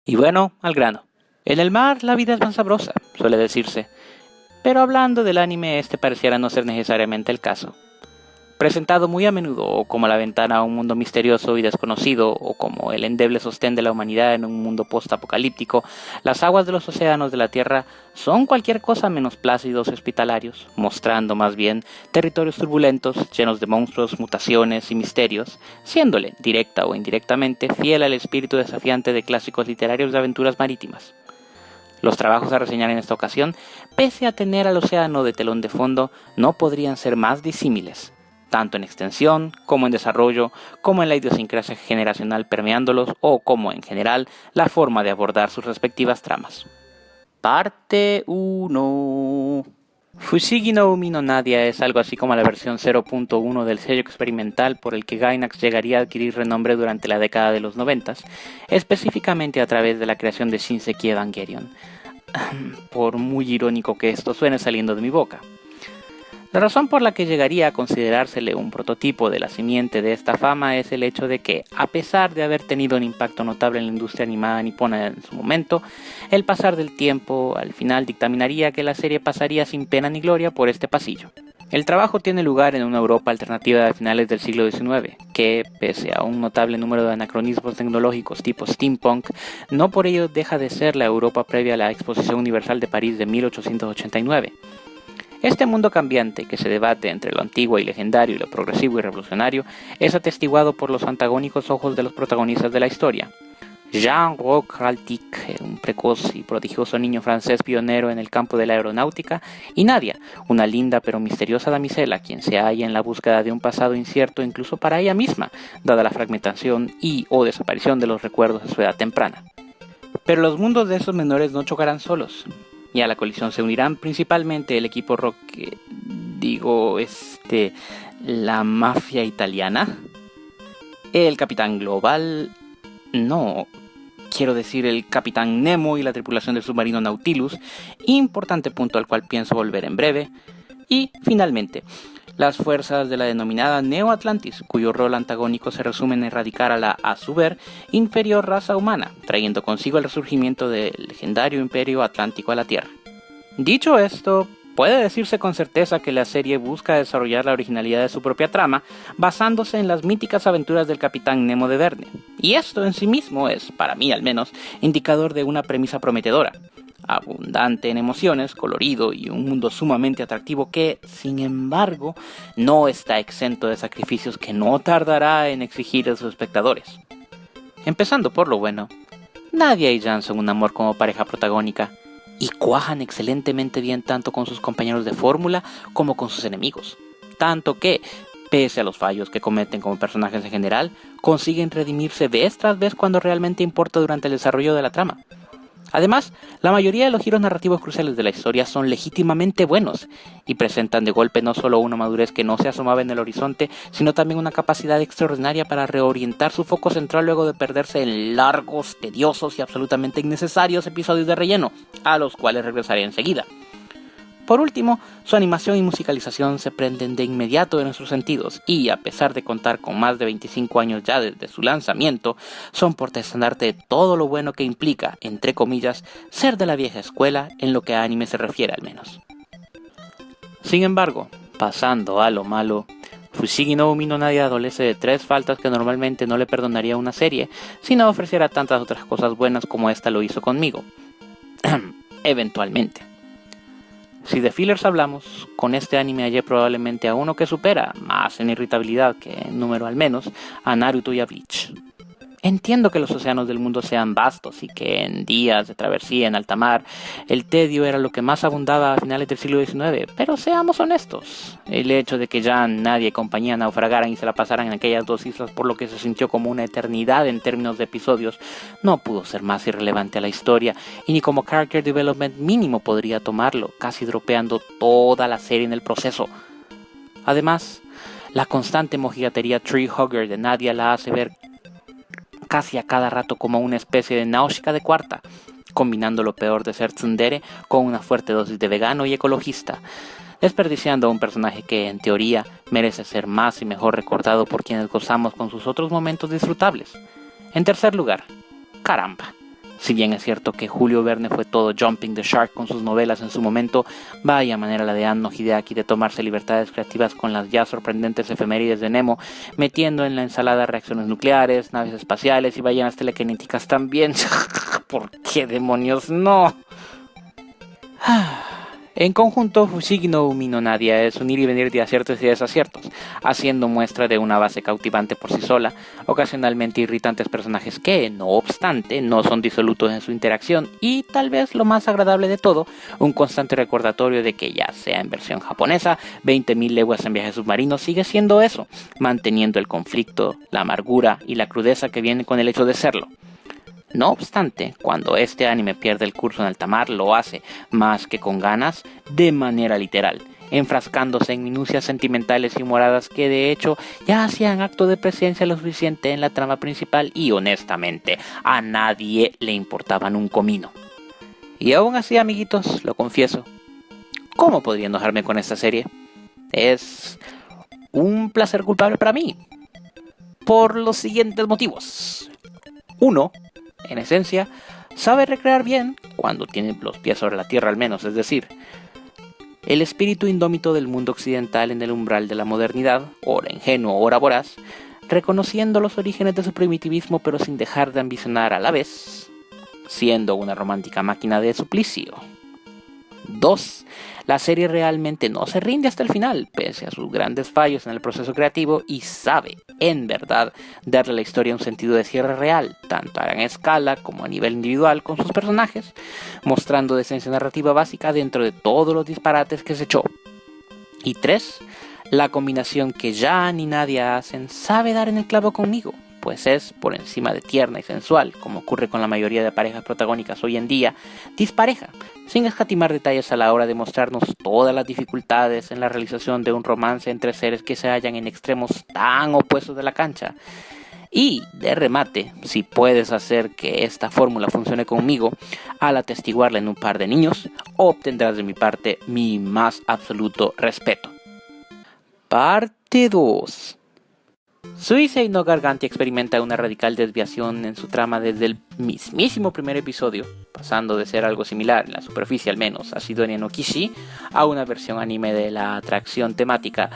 Y bueno, al grano. En el mar la vida es más sabrosa, suele decirse, pero hablando del anime este pareciera no ser necesariamente el caso. Presentado muy a menudo o como la ventana a un mundo misterioso y desconocido o como el endeble sostén de la humanidad en un mundo post-apocalíptico, las aguas de los océanos de la Tierra son cualquier cosa menos plácidos y hospitalarios, mostrando más bien territorios turbulentos, llenos de monstruos, mutaciones y misterios, siéndole, directa o indirectamente, fiel al espíritu desafiante de clásicos literarios de aventuras marítimas. Los trabajos a reseñar en esta ocasión, pese a tener al océano de telón de fondo, no podrían ser más disímiles, tanto en extensión, como en desarrollo, como en la idiosincrasia generacional permeándolos, o como en general la forma de abordar sus respectivas tramas. Parte 1. Fushigi no Umi no Nadia es algo así como la versión 0.1 del sello experimental por el que Gainax llegaría a adquirir renombre durante la década de los 90, específicamente a través de la creación de Shinseki Evangelion, por muy irónico que esto suene saliendo de mi boca. La razón por la que llegaría a considerársele un prototipo de la simiente de esta fama es el hecho de que, a pesar de haber tenido un impacto notable en la industria animada nipona en su momento, el pasar del tiempo al final dictaminaría que la serie pasaría sin pena ni gloria por este pasillo. El trabajo tiene lugar en una Europa alternativa de finales del siglo XIX, que, pese a un notable número de anacronismos tecnológicos tipo steampunk, no por ello deja de ser la Europa previa a la Exposición Universal de París de 1889. Este mundo cambiante, que se debate entre lo antiguo y legendario y lo progresivo y revolucionario, es atestiguado por los antagónicos ojos de los protagonistas de la historia. Jean-Roch Raltic, un precoz y prodigioso niño francés pionero en el campo de la aeronáutica, y Nadia, una linda pero misteriosa damisela quien se halla en la búsqueda de un pasado incierto incluso para ella misma, dada la fragmentación y o desaparición de los recuerdos de su edad temprana. Pero los mundos de esos menores no chocarán solos, y a la colisión se unirán principalmente el equipo rock, la mafia italiana, el Capitán Global, no, quiero decir el Capitán Nemo y la tripulación del submarino Nautilus, importante punto al cual pienso volver en breve, y finalmente, las fuerzas de la denominada Neo Atlantis, cuyo rol antagónico se resume en erradicar a la, a su ver, inferior raza humana, trayendo consigo el resurgimiento del legendario imperio atlántico a la Tierra. Dicho esto, puede decirse con certeza que la serie busca desarrollar la originalidad de su propia trama, basándose en las míticas aventuras del Capitán Nemo de Verne, y esto en sí mismo es, para mí al menos, indicador de una premisa prometedora. Abundante en emociones, colorido y un mundo sumamente atractivo que, sin embargo, no está exento de sacrificios que no tardará en exigir a sus espectadores. Empezando por lo bueno, Nadia y Jan son un amor como pareja protagónica y cuajan excelentemente bien tanto con sus compañeros de fórmula como con sus enemigos, tanto que, pese a los fallos que cometen como personajes en general, consiguen redimirse vez tras vez cuando realmente importa durante el desarrollo de la trama. Además, la mayoría de los giros narrativos cruciales de la historia son legítimamente buenos y presentan de golpe no solo una madurez que no se asomaba en el horizonte, sino también una capacidad extraordinaria para reorientar su foco central luego de perderse en largos, tediosos y absolutamente innecesarios episodios de relleno, a los cuales regresaré enseguida. Por último, su animación y musicalización se prenden de inmediato en nuestros sentidos y, a pesar de contar con más de 25 años ya desde su lanzamiento, son portaestandarte de todo lo bueno que implica, entre comillas, ser de la vieja escuela en lo que a anime se refiere al menos. Sin embargo, pasando a lo malo, Fushigi no Umi no Nadia adolece de 3 faltas que normalmente no le perdonaría una serie si no ofreciera tantas otras cosas buenas como esta lo hizo conmigo. Eventualmente. Si de fillers hablamos, con este anime hallé probablemente a uno que supera, más en irritabilidad que en número al menos, a Naruto y a Bleach. Entiendo que los océanos del mundo sean vastos y que en días de travesía en alta mar el tedio era lo que más abundaba a finales del siglo XIX, pero seamos honestos, el hecho de que ya nadie y compañía naufragaran y se la pasaran en aquellas 2 islas por lo que se sintió como una eternidad en términos de episodios no pudo ser más irrelevante a la historia y ni como character development mínimo podría tomarlo, casi dropeando toda la serie en el proceso. Además, la constante mojigatería tree hugger de Nadia la hace ver casi a cada rato como una especie de Nausicaa de cuarta, combinando lo peor de ser tsundere con una fuerte dosis de vegano y ecologista, desperdiciando a un personaje que, en teoría, merece ser más y mejor recordado por quienes gozamos con sus otros momentos disfrutables. En tercer lugar, caramba, Si bien es cierto que Julio Verne fue todo jumping the shark con sus novelas en su momento, vaya manera la de Anno Hideaki de tomarse libertades creativas con las ya sorprendentes efemérides de Nemo, metiendo en la ensalada reacciones nucleares, naves espaciales y ballenas telequinéticas también. ¿Por qué demonios no? En conjunto, Fushigi no Umi no Nadia es un ir y venir de aciertos y desaciertos, haciendo muestra de una base cautivante por sí sola, ocasionalmente irritantes personajes que, no obstante, no son disolutos en su interacción y, tal vez lo más agradable de todo, un constante recordatorio de que ya sea en versión japonesa, 20.000 leguas en viaje submarino sigue siendo eso, manteniendo el conflicto, la amargura y la crudeza que viene con el hecho de serlo. No obstante, cuando este anime pierde el curso en alta mar, lo hace, más que con ganas, de manera literal, enfrascándose en minucias sentimentales y humoradas que de hecho ya hacían acto de presencia lo suficiente en la trama principal y honestamente a nadie le importaban un comino. Y aún así, amiguitos, lo confieso, ¿cómo podría enojarme con esta serie? Es un placer culpable para mí, por los siguientes motivos. 1. En esencia, sabe recrear bien, cuando tiene los pies sobre la tierra al menos, es decir, el espíritu indómito del mundo occidental en el umbral de la modernidad, ora ingenuo, ora voraz, reconociendo los orígenes de su primitivismo pero sin dejar de ambicionar a la vez, siendo una romántica máquina de suplicio. 2. La serie realmente no se rinde hasta el final, pese a sus grandes fallos en el proceso creativo, y sabe, en verdad, darle a la historia un sentido de cierre real, tanto a gran escala como a nivel individual con sus personajes, mostrando decencia narrativa básica dentro de todos los disparates que se echó. Y 3. La combinación que ya ni nadie hacen sabe dar en el clavo conmigo, pues es, por encima de tierna y sensual, como ocurre con la mayoría de parejas protagónicas hoy en día, dispareja, sin escatimar detalles a la hora de mostrarnos todas las dificultades en la realización de un romance entre seres que se hallan en extremos tan opuestos de la cancha. Y, de remate, si puedes hacer que esta fórmula funcione conmigo, al atestiguarla en un par de niños, obtendrás de mi parte mi más absoluto respeto. Parte 2. Suicide no Gargantia experimenta una radical desviación en su trama desde el mismísimo primer episodio, pasando de ser algo similar, en la superficie al menos, a Sidonia no Kishi, a una versión anime de la atracción temática,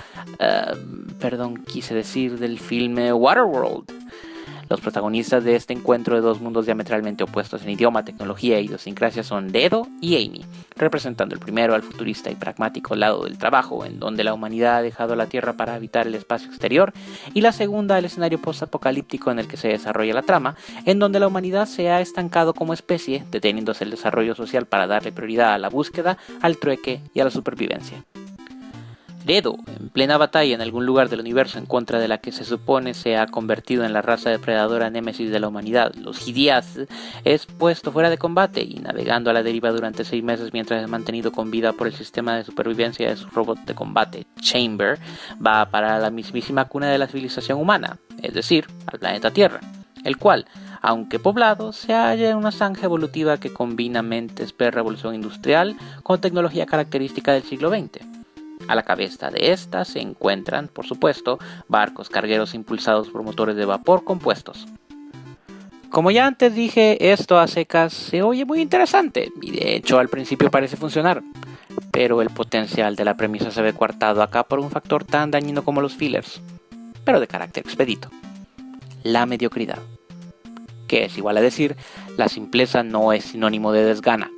del filme Waterworld. Los protagonistas de este encuentro de dos mundos diametralmente opuestos en idioma, tecnología e idiosincrasia son Dedo y Amy, representando el primero al futurista y pragmático lado del trabajo, en donde la humanidad ha dejado la Tierra para habitar el espacio exterior, y la segunda al escenario post-apocalíptico en el que se desarrolla la trama, en donde la humanidad se ha estancado como especie, deteniéndose el desarrollo social para darle prioridad a la búsqueda, al trueque y a la supervivencia. Dedo, en plena batalla en algún lugar del universo en contra de la que se supone se ha convertido en la raza depredadora némesis de la humanidad, los Hidias, es puesto fuera de combate y navegando a la deriva durante 6 meses mientras es mantenido con vida por el sistema de supervivencia de su robot de combate, Chamber, va para la mismísima cuna de la civilización humana, es decir, al planeta Tierra, el cual, aunque poblado, se halla en una zanja evolutiva que combina mentes pre-revolución industrial con tecnología característica del siglo XX. A la cabeza de esta se encuentran, por supuesto, barcos cargueros impulsados por motores de vapor compuestos. Como ya antes dije, esto a secas se oye muy interesante y de hecho al principio parece funcionar, pero el potencial de la premisa se ve coartado acá por un factor tan dañino como los fillers, pero de carácter expedito: la mediocridad, que es igual a decir, la simpleza no es sinónimo de desgana.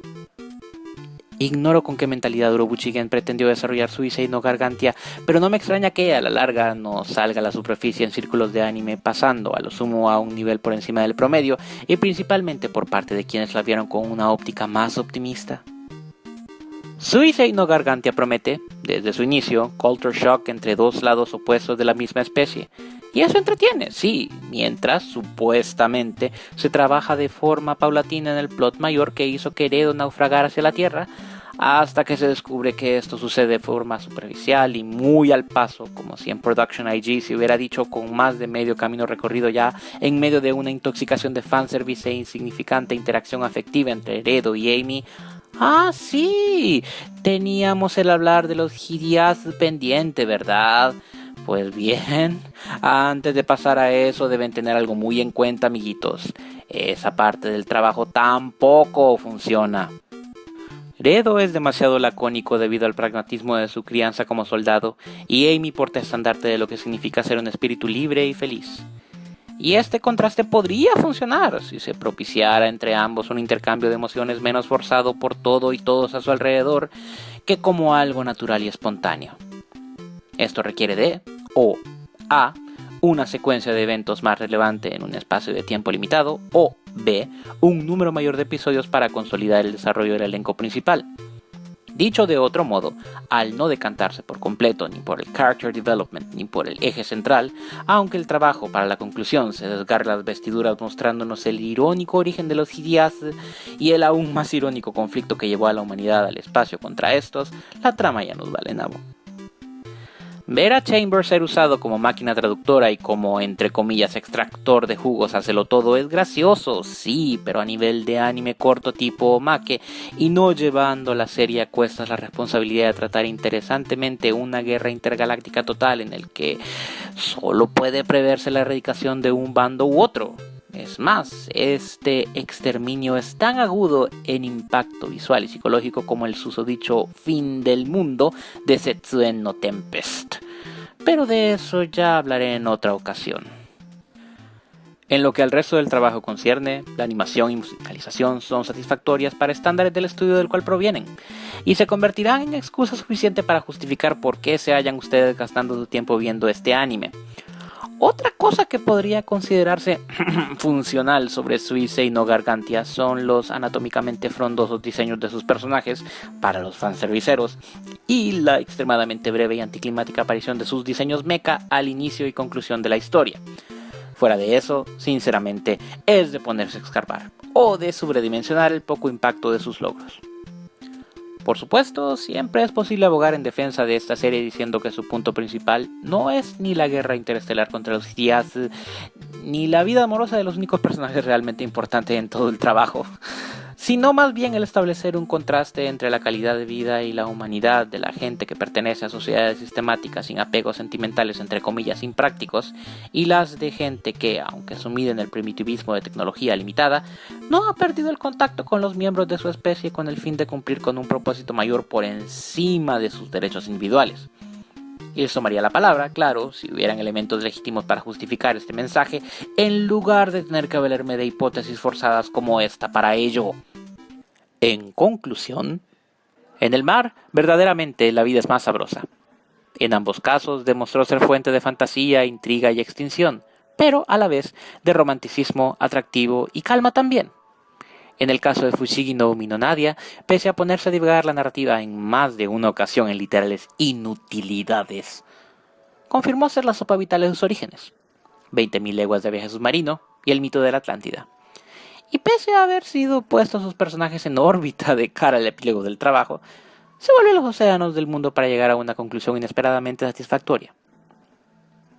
Ignoro con qué mentalidad Urobuchigen pretendió desarrollar Suicide no Gargantia, pero no me extraña que a la larga no salga a la superficie en círculos de anime, pasando a lo sumo a un nivel por encima del promedio, y principalmente por parte de quienes la vieron con una óptica más optimista. Suicide no Gargantia promete, desde su inicio, culture shock entre dos lados opuestos de la misma especie. Y eso entretiene, sí, mientras, supuestamente, se trabaja de forma paulatina en el plot mayor que hizo que Dedo naufragar hacia la Tierra, hasta que se descubre que esto sucede de forma superficial y muy al paso, como si en Production IG se hubiera dicho, con más de medio camino recorrido ya, en medio de una intoxicación de fanservice e insignificante interacción afectiva entre Dedo y Amy. Ah, sí, teníamos el hablar de los Hidias pendiente, ¿verdad? Pues bien, antes de pasar a eso deben tener algo muy en cuenta, amiguitos. Esa parte del trabajo tampoco funciona. Redo es demasiado lacónico debido al pragmatismo de su crianza como soldado, y Amy porta estandarte de lo que significa ser un espíritu libre y feliz. Y este contraste podría funcionar si se propiciara entre ambos un intercambio de emociones menos forzado por todo y todos a su alrededor que como algo natural y espontáneo. Esto requiere de, o A, una secuencia de eventos más relevante en un espacio de tiempo limitado, o B, un número mayor de episodios para consolidar el desarrollo del elenco principal. Dicho de otro modo, al no decantarse por completo ni por el character development ni por el eje central, aunque el trabajo para la conclusión se desgarra las vestiduras mostrándonos el irónico origen de los Hidiaz y el aún más irónico conflicto que llevó a la humanidad al espacio contra estos, la trama ya nos vale nabo. Ver a Chambers ser usado como máquina traductora y como, entre comillas, extractor de jugos hácelo todo es gracioso, sí, pero a nivel de anime corto tipo Make, y no llevando la serie a cuestas la responsabilidad de tratar interesantemente una guerra intergaláctica total en el que solo puede preverse la erradicación de un bando u otro. Es más, este exterminio es tan agudo en impacto visual y psicológico como el susodicho fin del mundo de Setsuen no Tempest. Pero de eso ya hablaré en otra ocasión. En lo que al resto del trabajo concierne, la animación y musicalización son satisfactorias para estándares del estudio del cual provienen, y se convertirán en excusa suficiente para justificar por qué se hayan ustedes gastando su tiempo viendo este anime. Otra cosa que podría considerarse funcional sobre Suisei no Gargantia son los anatómicamente frondosos diseños de sus personajes para los fanserviceros y la extremadamente breve y anticlimática aparición de sus diseños mecha al inicio y conclusión de la historia. Fuera de eso, sinceramente, es de ponerse a escarbar o de sobredimensionar el poco impacto de sus logros. Por supuesto, siempre es posible abogar en defensa de esta serie diciendo que su punto principal no es ni la guerra interestelar contra los Hidiaz, ni la vida amorosa de los únicos personajes realmente importantes en todo el trabajo, sino más bien el establecer un contraste entre la calidad de vida y la humanidad de la gente que pertenece a sociedades sistemáticas sin apegos sentimentales entre comillas imprácticos, y las de gente que, aunque sumida en el primitivismo de tecnología limitada, no ha perdido el contacto con los miembros de su especie con el fin de cumplir con un propósito mayor por encima de sus derechos individuales. Y eso tomaría la palabra, claro, si hubieran elementos legítimos para justificar este mensaje, en lugar de tener que valerme de hipótesis forzadas como esta para ello. En conclusión, en el mar, verdaderamente la vida es más sabrosa. En ambos casos demostró ser fuente de fantasía, intriga y extinción, pero a la vez de romanticismo, atractivo y calma también. En el caso de Fushigi no Umi no Nadia, pese a ponerse a divulgar la narrativa en más de una ocasión en literales inutilidades, confirmó ser la sopa vital de sus orígenes, 20.000 leguas de viaje submarino y el mito de la Atlántida. Y pese a haber sido puestos sus personajes en órbita de cara al epílogo del trabajo, se vuelven los océanos del mundo para llegar a una conclusión inesperadamente satisfactoria.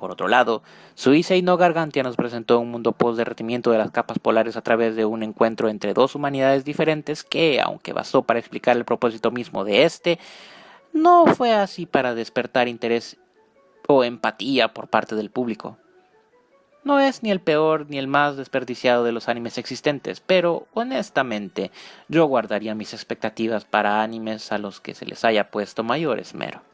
Por otro lado, Suisei no Gargantia nos presentó un mundo post-derretimiento de las capas polares a través de un encuentro entre dos humanidades diferentes que, aunque bastó para explicar el propósito mismo de este, no fue así para despertar interés o empatía por parte del público. No es ni el peor ni el más desperdiciado de los animes existentes, pero honestamente yo guardaría mis expectativas para animes a los que se les haya puesto mayor esmero.